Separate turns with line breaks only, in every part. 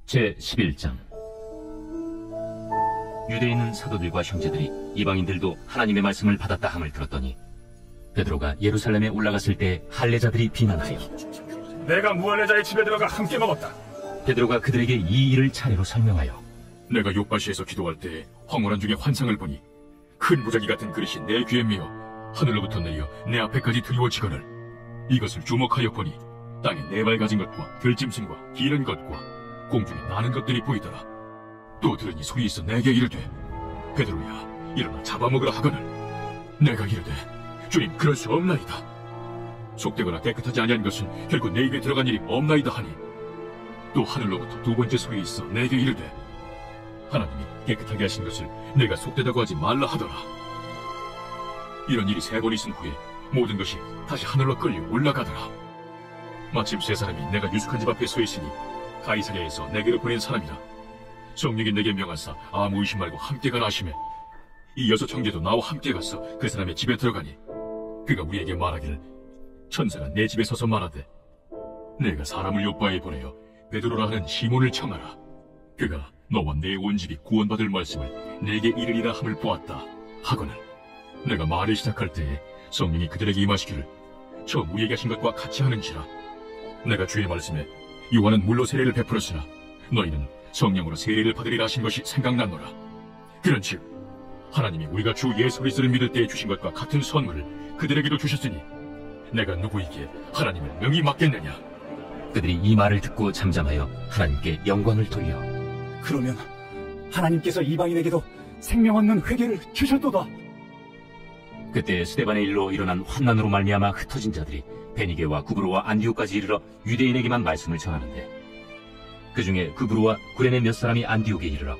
제11장. 유대에 있는 사도들과 형제들이 이방인들도 하나님의 말씀을 받았다 함을 들었더니 베드로가 예루살렘에 올라갔을 때 할례자들이 비난하여
내가 무할례자의 집에 들어가 함께 먹었다.
베드로가 그들에게 이 일을 차례로 설명하여
내가 욥바시에서 기도할 때 황홀한 중에 환상을 보니 큰 무더기 같은 그릇이 내 귀에 메어 하늘로부터 내려 내 앞에까지 드리워지거늘 이것을 주목하여 보니 땅에 네 발 가진 것과 들짐승과 기른 것과 공중에 나는 것들이 보이더라. 또 들으니 소리 있어 내게 이르되 베드로야 일어나 잡아먹으라 하거늘 내가 이르되 주님 그럴 수 없나이다. 속되거나 깨끗하지 아니한 것은 결국 내 입에 들어간 일이 없나이다 하니 또 하늘로부터 두 번째 소리 있어 내게 이르되 하나님이 깨끗하게 하신 것을 내가 속되다고 하지 말라 하더라. 이런 일이 세 번 있은 후에 모든 것이 다시 하늘로 끌려 올라가더라. 마침 세 사람이 내가 유숙한 집 앞에 서 있으니 가이사랴에서 내게로 보낸 사람이라. 성령이 내게 명하사 아무 의심 말고 함께 가라 하시매 이 여섯 형제도 나와 함께 가서 그 사람의 집에 들어가니 그가 우리에게 말하기를 천사가 내 집에 서서 말하되 내가 사람을 욥바에 보내어 베드로라 하는 시몬을 청하라. 그가 너와 내 온 집이 구원받을 말씀을 내게 이르리라 함을 보았다 하거늘 내가 말을 시작할 때에 성령이 그들에게 임하시기를 처음 우리에게 하신 것과 같이 하는지라. 내가 주의 말씀에 요한은 물로 세례를 베풀었으나 너희는 성령으로 세례를 받으리라 하신 것이 생각났노라. 그런즉 하나님이 우리가 주 예수 그리스도를 믿을 때에 주신 것과 같은 선물을 그들에게도 주셨으니 내가 누구에게 하나님을 명히 맡겠느냐.
그들이 이 말을 듣고 잠잠하여 하나님께 영광을 돌려
그러면 하나님께서 이방인에게도 생명 얻는 회개를 주셨도다.
그때 스데반의 일로 일어난 환난으로 말미암아 흩어진 자들이 베니게와 구브로와 안디옥까지 이르러 유대인에게만 말씀을 전하는데 그 중에 구브로와 구레네 몇 사람이 안디옥에 이르러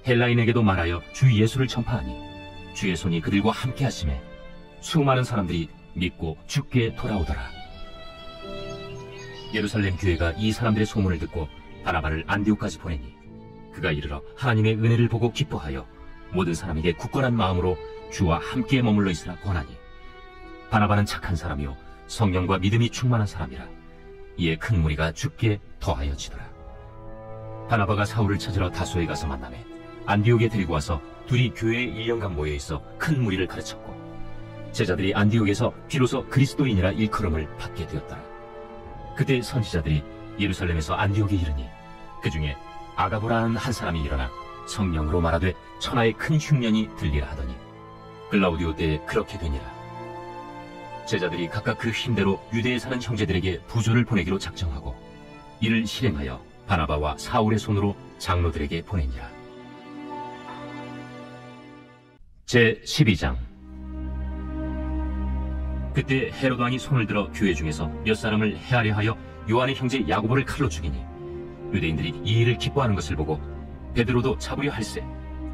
헬라인에게도 말하여 주 예수를 전파하니 주의 손이 그들과 함께 하심에 수많은 사람들이 믿고 주께 돌아오더라. 예루살렘 교회가 이 사람들의 소문을 듣고 바나바를 안디옥까지 보내니 그가 이르러 하나님의 은혜를 보고 기뻐하여 모든 사람에게 굳건한 마음으로 주와 함께 머물러 있으라 권하니 바나바는 착한 사람이요 성령과 믿음이 충만한 사람이라. 이에 큰 무리가 주께 더하여지더라. 바나바가 사울을 찾으러 다소에 가서 만나매 안디옥에 데리고 와서 둘이 교회에 1년간 모여있어 큰 무리를 가르쳤고 제자들이 안디옥에서 비로소 그리스도인이라 일컬음을 받게 되었더라. 그때 선지자들이 예루살렘에서 안디옥에 이르니 그 중에 아가보라는 한 사람이 일어나 성령으로 말하되 천하의 큰 흉년이 들리라 하더니 글라우디오 때에 그렇게 되니라. 제자들이 각각 그 힘대로 유대에 사는 형제들에게 부조를 보내기로 작정하고 이를 실행하여 바나바와 사울의 손으로 장로들에게 보내니라. 제12장. 그때 헤롯 왕이 손을 들어 교회 중에서 몇 사람을 해하려 하여 요한의 형제 야고보를 칼로 죽이니 유대인들이 이 일을 기뻐하는 것을 보고 베드로도 잡으려 할세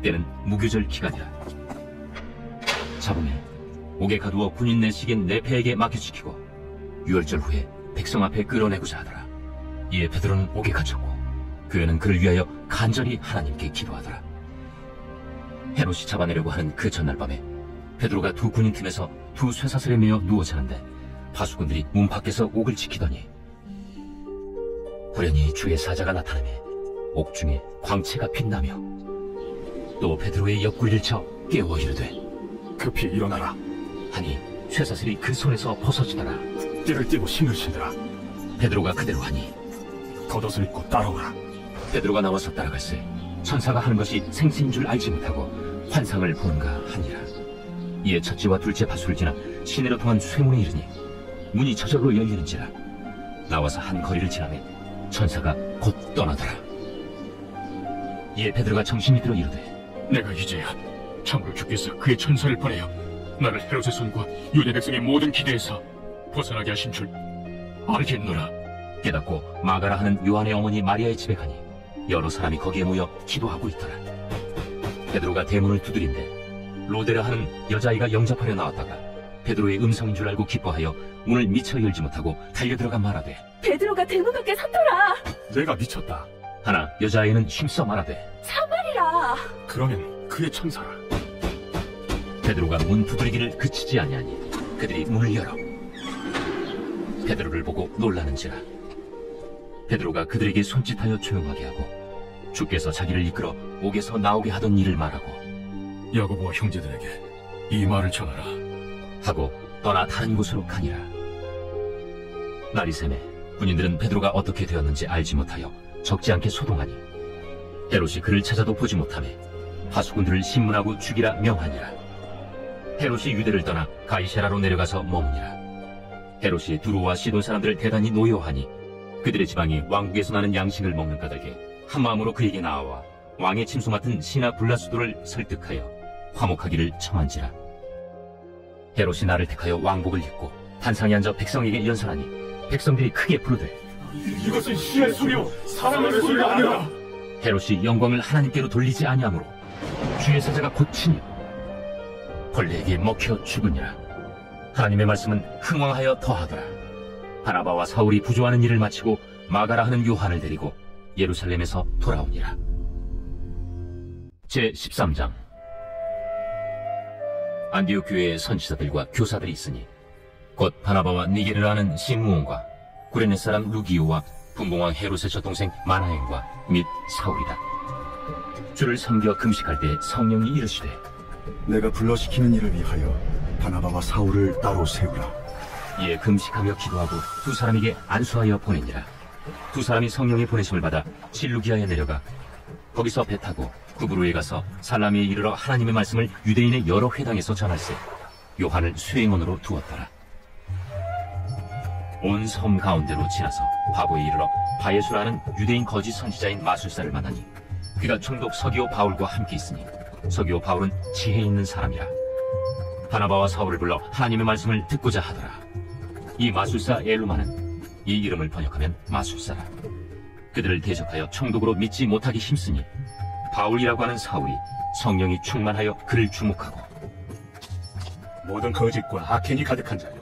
때는 무교절 기간이라. 잡음에 옥에 가두어 군인 내식인 네페에게 맡겨지키고 유월절 후에 백성 앞에 끌어내고자 하더라. 이에 베드로는 옥에 갇혔고 교회는 그를 위하여 간절히 하나님께 기도하더라. 헤롯이 잡아내려고 하는 그 전날 밤에 베드로가 두 군인 틈에서 두 쇠사슬에 매어 누워 자는데 바수꾼들이 문 밖에서 옥을 지키더니 호련히 주의 사자가 나타나매 옥중에 광채가 빛나며 또 베드로의 옆구리를 쳐 깨워 이르되
급히 일어나라
하니 쇠사슬이 그 손에서 벗어지더라.
띠를 띠고 신을 신으라.
베드로가 그대로 하니
겉옷을 입고 따라오라.
베드로가 나와서 따라갈새 천사가 하는 것이 생신인 줄 알지 못하고 환상을 보는가 하니라. 이에 첫째와 둘째 바수를 지나 시내로 통한 쇠문에 이르니 문이 저절로 열리는지라. 나와서 한 거리를 지나매 천사가 곧 떠나더라. 이에 베드로가 정신이 들어 이르되
내가 이제야 참으로 주께서 그의 천사를 보내어 나를 헤롯의 손과 유대 백성의 모든 기대에서 벗어나게 하신 줄 알겠노라.
깨닫고 마가라 하는 요한의 어머니 마리아의 집에 가니 여러 사람이 거기에 모여 기도하고 있더라. 베드로가 대문을 두드린데 로데라 하는 여자아이가 영접하려 나왔다가 베드로의 음성인 줄 알고 기뻐하여 문을 미처 열지 못하고 달려들어가 말하되
베드로가 대문 밖에 섰더라.
내가 미쳤다.
하나 여자아이는 힘써 말하되
참말이라.
그러면 그의 천사라.
베드로가 문 두드리기를 그치지 아니하니 그들이 문을 열어 베드로를 보고 놀라는지라. 베드로가 그들에게 손짓하여 조용하게 하고 주께서 자기를 이끌어 옥에서 나오게 하던 일을 말하고
야고보와 형제들에게 이 말을 전하라.
하고 떠나 다른 곳으로 가니라. 날이 새매 군인들은 베드로가 어떻게 되었는지 알지 못하여 적지 않게 소동하니 헤롯이 그를 찾아도 보지 못하매 하수군들을 신문하고 죽이라 명하니라. 헤롯이 유대를 떠나 가이사라로 내려가서 머무니라. 헤롯이 두로와 시돈 사람들을 대단히 노여하니 그들의 지방이 왕국에서 나는 양식을 먹는 까닭에 한 마음으로 그에게 나와 왕의 침소 맡은 시나 블라수도를 설득하여 화목하기를 청한지라. 헤롯이 나를 택하여 왕복을 입고 단상에 앉아 백성에게 연설하니 백성들이 크게 부르되
이것은 신의 소리요 사람의 소리가 아니라.
헤롯이 영광을 하나님께로 돌리지 아니하므로 주의 사자가 곧 치니 벌레에게 먹혀 죽으니라. 하나님의 말씀은 흥왕하여 더하더라. 바나바와 사울이 부조하는 일을 마치고 마가라 하는 요한을 데리고 예루살렘에서 돌아오니라. 제13장. 안디옥 교회에 선지자들과 교사들이 있으니 곧 바나바와 니게르라 하는 시므온과 구레네 사람 루기오와 분봉왕 헤롯의 젖동생 마나엔과 및 사울이다. 주를 섬겨 금식할 때 성령이 이르시되
내가 불러시키는 일을 위하여 바나바와 사울을 따로 세우라.
이에 금식하며 기도하고 두 사람에게 안수하여 보내니라. 두 사람이 성령의 보내심을 받아 실루기아에 내려가 거기서 배 타고 구브로에 가서 살라미에 이르러 하나님의 말씀을 유대인의 여러 회당에서 전할세 요한을 수행원으로 두었더라. 온 섬 가운데로 지나서 바보에 이르러 바예수라는 유대인 거짓 선지자인 마술사를 만나니 그가 총독 서기오 바울과 함께 있으니 서기오 바울은 지혜 있는 사람이라. 바나바와 사울을 불러 하나님의 말씀을 듣고자 하더라. 이 마술사 엘루마는 이 이름을 번역하면 마술사라. 그들을 대적하여 총독으로 믿지 못하기 힘쓰니 바울이라고 하는 사울이 성령이 충만하여 그를 주목하고
모든 거짓과 악행이 가득한 자요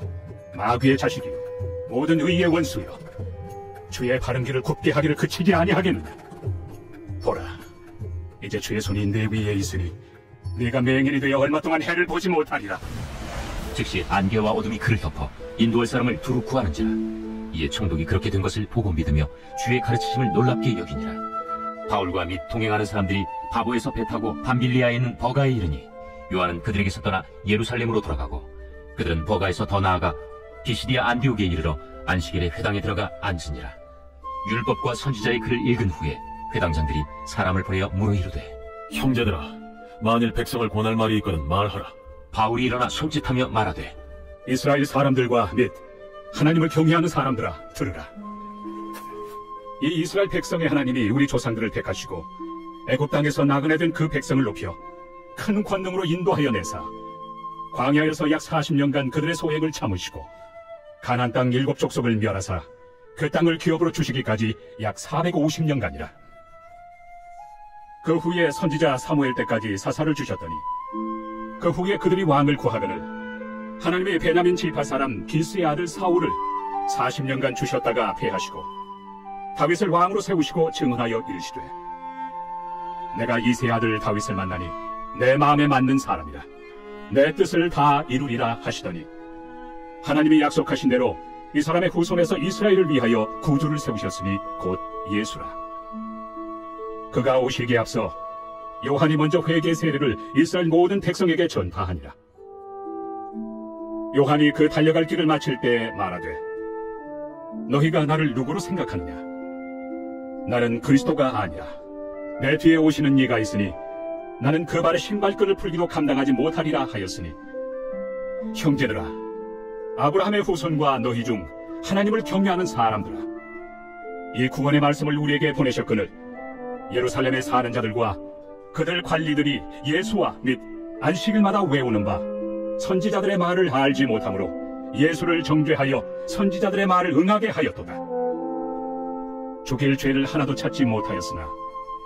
마귀의 자식이요 모든 의의 원수요 주의 바른 길을 굽게 하기를 그치지 아니하겠느냐. 보라, 이제 주의 손이 내 위에 있으니 네가 맹인이 되어 얼마 동안 해를 보지 못하리라.
즉시 안개와 어둠이 그를 덮어 인도할 사람을 두루 구하는지라. 이에 총독이 그렇게 된 것을 보고 믿으며 주의 가르치심을 놀랍게 여기니라. 바울과 및 동행하는 사람들이 바보에서 배 타고 밤빌리아에 있는 버가에 이르니 요한은 그들에게서 떠나 예루살렘으로 돌아가고 그들은 버가에서 더 나아가 비시디아 안디옥에 이르러 안식일에 회당에 들어가 앉으니라. 율법과 선지자의 글을 읽은 후에 회당장들이 사람을 보내어 물어 이르되
형제들아, 만일 백성을 권할 말이 있거든 말하라.
바울이 일어나 손짓하며 말하되
이스라엘 사람들과 및 하나님을 경외하는 사람들아 들으라. 이 이스라엘 백성의 하나님이 우리 조상들을 택하시고 애굽 땅에서 나그네 된 그 백성을 높여 큰 권능으로 인도하여 내사 광야에서 약 40년간 그들의 소행을 참으시고 가나안 땅 7족속을 멸하사 그 땅을 기업으로 주시기까지 약 450년간이라. 그 후에 선지자 사무엘 때까지 사사를 주셨더니 그 후에 그들이 왕을 구하거늘 하나님의 베냐민 지파 사람 기스의 아들 사울을 40년간 주셨다가 패하시고 다윗을 왕으로 세우시고 증언하여 이르시되 내가 이새의 아들 다윗을 만나니 내 마음에 맞는 사람이라 내 뜻을 다 이루리라 하시더니 하나님이 약속하신 대로 이 사람의 후손에서 이스라엘을 위하여 구주를 세우셨으니 곧 예수라. 그가 오시기에 앞서 요한이 먼저 회개 세례를 이스라엘 모든 백성에게 전파하니라. 요한이 그 달려갈 길을 마칠 때 말하되 너희가 나를 누구로 생각하느냐? 나는 그리스도가 아니라 내 뒤에 오시는 이가 있으니 나는 그 발의 신발끈을 풀기도 감당하지 못하리라 하였으니 형제들아, 아브라함의 후손과 너희 중 하나님을 경외하는 사람들아, 이 구원의 말씀을 우리에게 보내셨거늘 예루살렘에 사는 자들과 그들 관리들이 예수와 및 안식일마다 외우는 바 선지자들의 말을 알지 못하므로 예수를 정죄하여 선지자들의 말을 응하게 하였도다. 죽일 죄를 하나도 찾지 못하였으나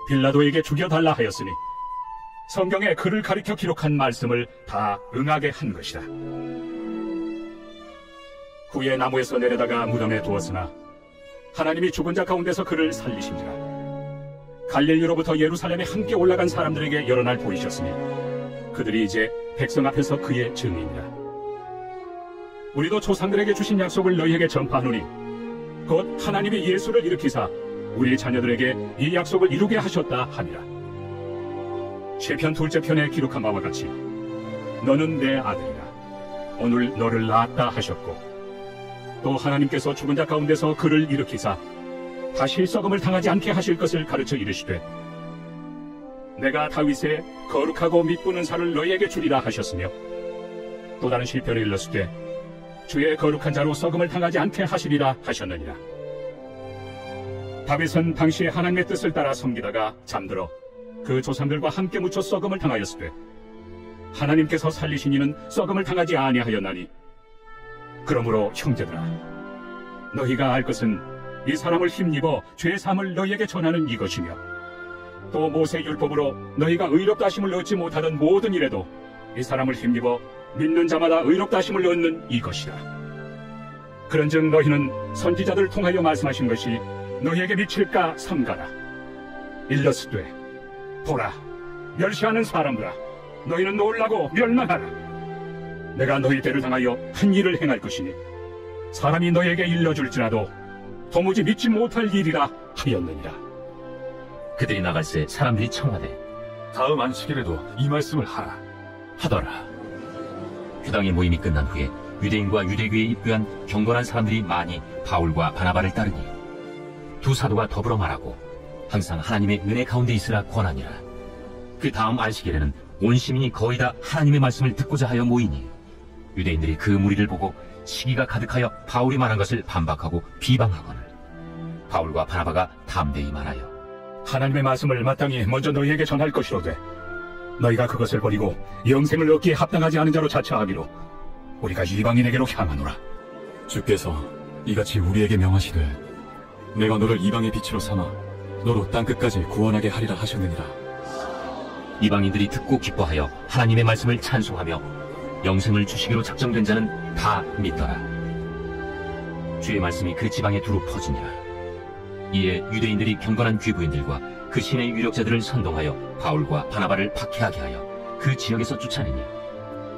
빌라도에게 죽여달라 하였으니 성경에 그를 가리켜 기록한 말씀을 다 응하게 한 것이다. 후에 나무에서 내려다가 무덤에 두었으나 하나님이 죽은 자 가운데서 그를 살리신지라. 갈릴리로부터 예루살렘에 함께 올라간 사람들에게 여러 날 보이셨으니 그들이 이제 백성 앞에서 그의 증인이라. 우리도 조상들에게 주신 약속을 너희에게 전파하노니 곧 하나님이 예수를 일으키사 우리 자녀들에게 이 약속을 이루게 하셨다 하니라. 시편 둘째 편에 기록한 바와 같이 너는 내 아들이라 오늘 너를 낳았다 하셨고, 또 하나님께서 죽은 자 가운데서 그를 일으키사 다시 썩음을 당하지 않게 하실 것을 가르쳐 이르시되 내가 다윗의 거룩하고 미쁘는 살을 너희에게 주리라 하셨으며, 또 다른 시편에 일렀으되 주의 거룩한 자로 썩음을 당하지 않게 하시리라 하셨느니라. 다윗은 당시에 하나님의 뜻을 따라 섬기다가 잠들어 그 조상들과 함께 묻혀 썩음을 당하였으되 하나님께서 살리신 이는 썩음을 당하지 아니하였나니, 그러므로 형제들아 너희가 알 것은 이 사람을 힘입어 죄 사함을 너희에게 전하는 이것이며, 또 모세 율법으로 너희가 의롭다 하심을 얻지 못하던 모든 일에도 이 사람을 힘입어 믿는 자마다 의롭다 하심을 얻는 이것이라. 그런즉 너희는 선지자들을 통하여 말씀하신 것이 너희에게 미칠까 삼가라. 일러스되 보라, 멸시하는 사람들아 너희는 놀라고 멸망하라. 내가 너희 때를 당하여 한 일을 행할 것이니 사람이 너희에게 일러줄지라도 도무지 믿지 못할 일이라 하였느니라.
그들이 나갈새 사람들이 청하되
다음 안식일에도 이 말씀을 하라.
하더라. 회당의 모임이 끝난 후에 유대인과 유대교에 입교한 경건한 사람들이 많이 바울과 바나바를 따르니 두 사도가 더불어 말하고 항상 하나님의 은혜 가운데 있으라 권하니라. 그 다음 안식일에는 온 시민이 거의 다 하나님의 말씀을 듣고자 하여 모이니 유대인들이 그 무리를 보고 시기가 가득하여 바울이 말한 것을 반박하고 비방하거늘 바울과 바나바가 담대히 말하여
하나님의 말씀을 마땅히 먼저 너희에게 전할 것이로되 너희가 그것을 버리고 영생을 얻기에 합당하지 않은 자로 자처하기로 우리가 이방인에게로 향하노라.
주께서 이같이 우리에게 명하시되 내가 너를 이방의 빛으로 삼아 너로 땅끝까지 구원하게 하리라 하셨느니라.
이방인들이 듣고 기뻐하여 하나님의 말씀을 찬송하며 영생을 주시기로 작정된 자는 다 믿더라. 주의 말씀이 그 지방에 두루 퍼지니라. 이에 유대인들이 경건한 귀부인들과 그 신의 유력자들을 선동하여 바울과 바나바를 박해하게 하여 그 지역에서 쫓아내니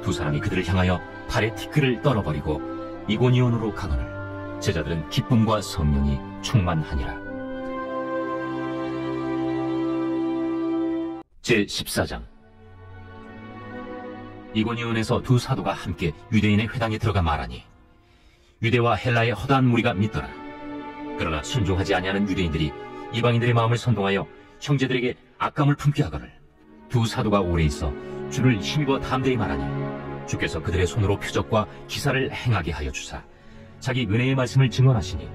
두 사람이 그들을 향하여 발에 티끌을 떨어버리고 이고니온으로 가거늘 제자들은 기쁨과 성령이 충만하니라. 제14장. 이고니온에서 두 사도가 함께 유대인의 회당에 들어가 말하니 유대와 헬라의 허다한 무리가 믿더라. 그러나 순종하지 아니하는 유대인들이 이방인들의 마음을 선동하여 형제들에게 악감을 품게 하거늘 두 사도가 오래 있어 주를 힘입어 담대히 말하니 주께서 그들의 손으로 표적과 기사를 행하게 하여 주사 자기 은혜의 말씀을 증언하시니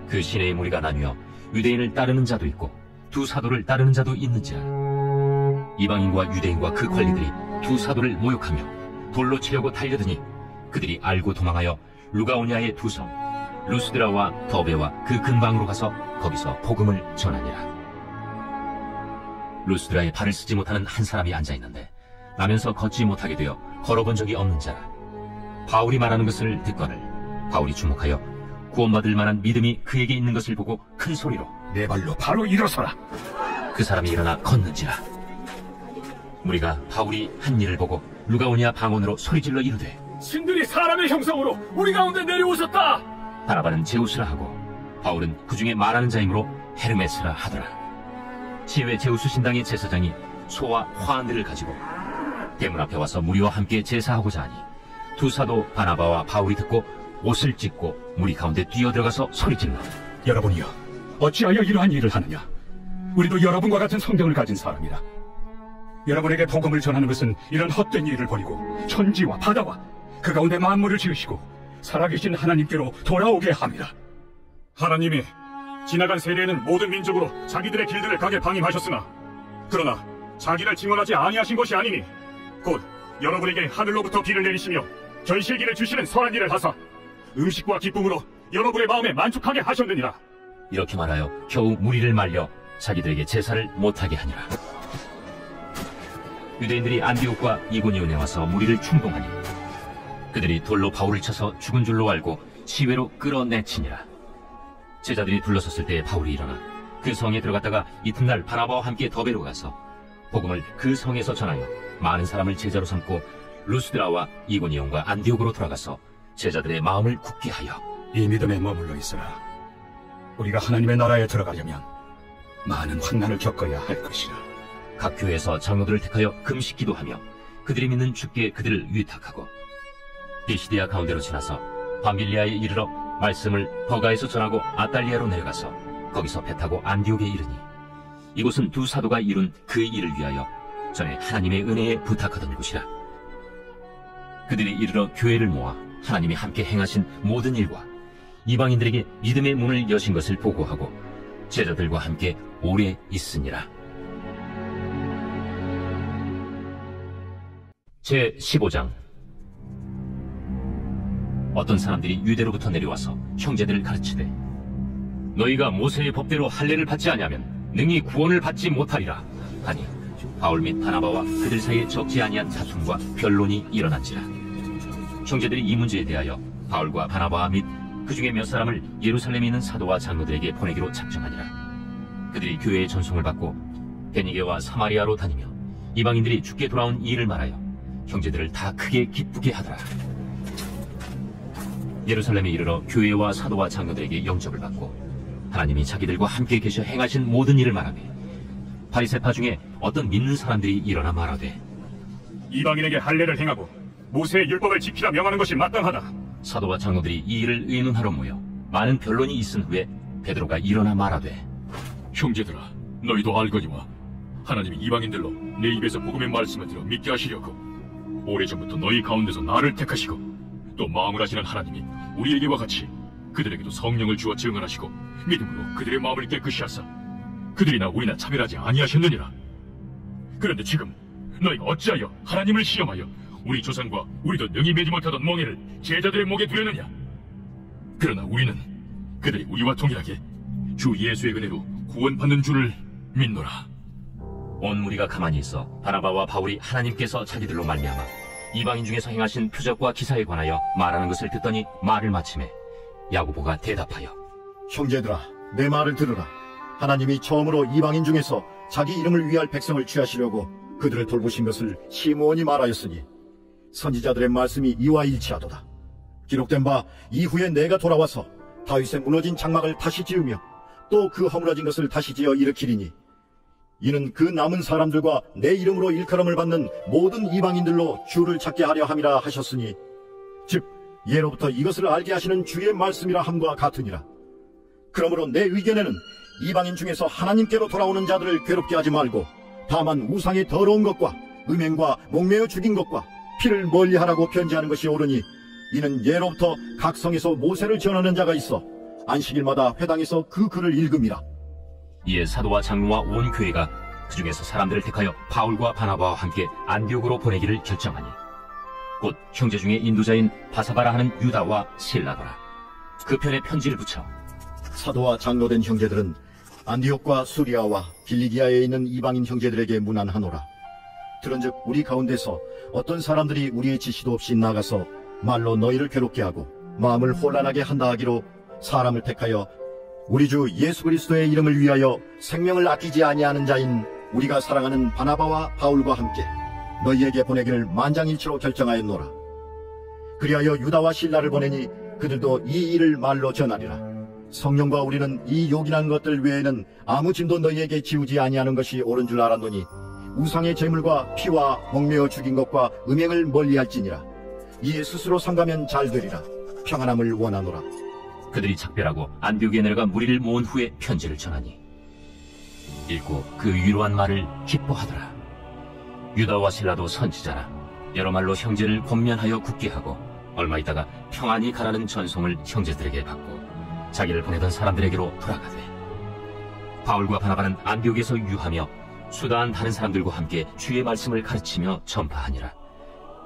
그 시내의 무리가 나뉘어 유대인을 따르는 자도 있고 두 사도를 따르는 자도 있는지라. 이방인과 유대인과 그 관리들이 두 사도를 모욕하며 돌로 치려고 달려드니 그들이 알고 도망하여 루가오냐의 두 성 루스드라와 더베와 그 근방으로 가서 거기서 복음을 전하니라. 루스드라에 발을 쓰지 못하는 한 사람이 앉아있는데 나면서 걷지 못하게 되어 걸어본 적이 없는 자라. 바울이 말하는 것을 듣거늘 바울이 주목하여 구원받을 만한 믿음이 그에게 있는 것을 보고 큰 소리로
내 발로 바로 일어서라.
그 사람이 일어나 걷는지라. 무리가 바울이 한 일을 보고 루가오냐 방언으로 소리질러 이르되
신들이 사람의 형상으로 우리 가운데 내려오셨다.
바나바는 제우스라 하고 바울은 그 중에 말하는 자이므로 헤르메스라 하더라. 시외 제우스 신당의 제사장이 소와 화환들을 가지고 대문 앞에 와서 무리와 함께 제사하고자 하니 두 사도 바나바와 바울이 듣고 옷을 찢고 무리 가운데 뛰어들어가서 소리질러
여러분이여 어찌하여 이러한 일을 하느냐. 우리도 여러분과 같은 성경을 가진 사람이라. 여러분에게 복음을 전하는 것은 이런 헛된 일을 버리고 천지와 바다와 그 가운데 만물을 지으시고 살아계신 하나님께로 돌아오게 합니다.
하나님이 지나간 세대에는 모든 민족으로 자기들의 길들을 가게 방임하셨으나 그러나 자기를 증언하지 아니하신 것이 아니니 곧 여러분에게 하늘로부터 비를 내리시며 결실기를 주시는 선한 일을 하사 음식과 기쁨으로 여러분의 마음에 만족하게 하셨느니라.
이렇게 말하여 겨우 무리를 말려 자기들에게 제사를 못하게 하니라. 유대인들이 안디옥과 이고니온에 와서 무리를 충동하니 그들이 돌로 바울을 쳐서 죽은 줄로 알고 시외로 끌어내치니라. 제자들이 둘러섰을 때 바울이 일어나 그 성에 들어갔다가 이튿날 바나바와 함께 더베로 가서 복음을 그 성에서 전하여 많은 사람을 제자로 삼고 루스드라와 이고니온과 안디옥으로 돌아가서 제자들의 마음을 굳게 하여
이 믿음에 머물러 있으라. 우리가 하나님의 나라에 들어가려면 많은 환난을 겪어야 할 것이라.
각 교회에서 장로들을 택하여 금식 기도하며 그들이 믿는 주께 그들을 위탁하고 비시디아 가운데로 지나서 밤빌리아에 이르러 말씀을 버가에서 전하고 아탈리아로 내려가서 거기서 배 타고 안디옥에 이르니 이곳은 두 사도가 이룬 그 일을 위하여 전에 하나님의 은혜에 부탁하던 곳이라. 그들이 이르러 교회를 모아 하나님이 함께 행하신 모든 일과 이방인들에게 믿음의 문을 여신 것을 보고하고 제자들과 함께 오래 있으니라. 제15장. 어떤 사람들이 유대로부터 내려와서 형제들을 가르치되 너희가 모세의 법대로 할례를 받지 아니하면 능히 구원을 받지 못하리라 하니 바울 및 바나바와 그들 사이에 적지 아니한 다툼과 변론이 일어난지라. 형제들이 이 문제에 대하여 바울과 바나바 및 그 중에 몇 사람을 예루살렘에 있는 사도와 장로들에게 보내기로 작정하니라. 그들이 교회의 전송을 받고 베니게와 사마리아로 다니며 이방인들이 주께 돌아온 이 일을 말하여 형제들을 다 크게 기쁘게 하더라. 예루살렘에 이르러 교회와 사도와 장로들에게 영접을 받고 하나님이 자기들과 함께 계셔 행하신 모든 일을 말하며 바리새파 중에 어떤 믿는 사람들이 일어나 말하되
이방인에게 할례를 행하고 모세의 율법을 지키라 명하는 것이 마땅하다.
사도와 장로들이 이 일을 의논하러 모여 많은 변론이 있은 후에 베드로가 일어나 말하되
형제들아, 너희도 알거니와 하나님이 이방인들로 내 입에서 복음의 말씀을 들어 믿게 하시려고 오래전부터 너희 가운데서 나를 택하시고 또 마음을 하시는 하나님이 우리에게와 같이 그들에게도 성령을 주어 증언하시고 믿음으로 그들의 마음을 깨끗이 하사 그들이나 우리나 차별하지 아니하셨느니라. 그런데 지금 너희가 어찌하여 하나님을 시험하여 우리 조상과 우리도 능히 매지 못하던 멍에를 제자들의 목에 두려느냐? 그러나 우리는 그들이 우리와 동일하게 주 예수의 은혜로 구원받는 줄을 믿노라.
온 무리가 가만히 있어 바나바와 바울이 하나님께서 자기들로 말미암아 이방인 중에서 행하신 표적과 기사에 관하여 말하는 것을 듣더니 말을 마치매 야고보가 대답하여
형제들아, 내 말을 들으라. 하나님이 처음으로 이방인 중에서 자기 이름을 위할 백성을 취하시려고 그들을 돌보신 것을 시므온이 말하였으니 선지자들의 말씀이 이와 일치하도다. 기록된 바 이후에 내가 돌아와서 다윗의 무너진 장막을 다시 지으며 또 그 허물어진 것을 다시 지어 일으키리니 이는 그 남은 사람들과 내 이름으로 일컬음을 받는 모든 이방인들로 주를 찾게 하려 함이라 하셨으니 즉 예로부터 이것을 알게 하시는 주의 말씀이라 함과 같으니라. 그러므로 내 의견에는 이방인 중에서 하나님께로 돌아오는 자들을 괴롭게 하지 말고 다만 우상의 더러운 것과 음행과 목매어 죽인 것과 피를 멀리하라고 편지하는 것이 옳으니 이는 예로부터 각 성에서 모세를 전하는 자가 있어 안식일마다 회당에서 그 글을 읽음이라.
이에 사도와 장로와 온 교회가 그 중에서 사람들을 택하여 바울과 바나바와 함께 안디옥으로 보내기를 결정하니 곧 형제 중에 인도자인 바사바라 하는 유다와 실라더라. 그 편에 편지를 붙여
사도와 장로된 형제들은 안디옥과 수리아와 빌리기아에 있는 이방인 형제들에게 문안하노라. 들은즉 우리 가운데서 어떤 사람들이 우리의 지시도 없이 나가서 말로 너희를 괴롭게 하고 마음을 혼란하게 한다 하기로 사람을 택하여 우리 주 예수 그리스도의 이름을 위하여 생명을 아끼지 아니하는 자인 우리가 사랑하는 바나바와 바울과 함께 너희에게 보내기를 만장일치로 결정하였노라. 그리하여 유다와 실라를 보내니 그들도 이 일을 말로 전하리라. 성령과 우리는 이 요긴한 것들 외에는 아무 짐도 너희에게 지우지 아니하는 것이 옳은 줄 알았노니 우상의 제물과 피와 목매어 죽인 것과 음행을 멀리할지니라. 이에 스스로 상가면 잘 되리라. 평안함을 원하노라.
그들이 작별하고 안디옥에 내려가 무리를 모은 후에 편지를 전하니 읽고 그 위로한 말을 기뻐하더라. 유다와 실라도 선지자라 여러 말로 형제를 권면하여 굳게 하고 얼마 있다가 평안히 가라는 전송을 형제들에게 받고 자기를 보내던 사람들에게로 돌아가되 바울과 바나바는 안디옥에서 유하며 수다한 다른 사람들과 함께 주의 말씀을 가르치며 전파하니라.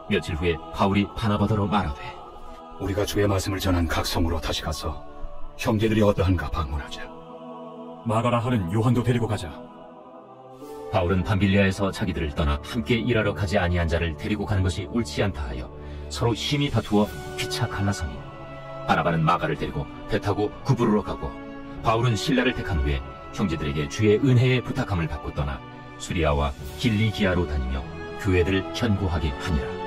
며칠 후에 바울이 바나바더러 말하되
우리가 주의 말씀을 전한 각 성으로 다시 가서 형제들이 어떠한가 방문하자.
마가라 하는 요한도 데리고 가자.
바울은 밤빌리아에서 자기들을 떠나 함께 일하러 가지 아니한 자를 데리고 가는 것이 옳지 않다 하여 서로 심히 다투어 피차 갈라서니 바나바는 마가를 데리고 배 타고 구브로로 가고 바울은 실라를 택한 후에 형제들에게 주의 은혜에 부탁함을 받고 떠나 수리아와 길리기아로 다니며 교회들을 견고하게 하니라.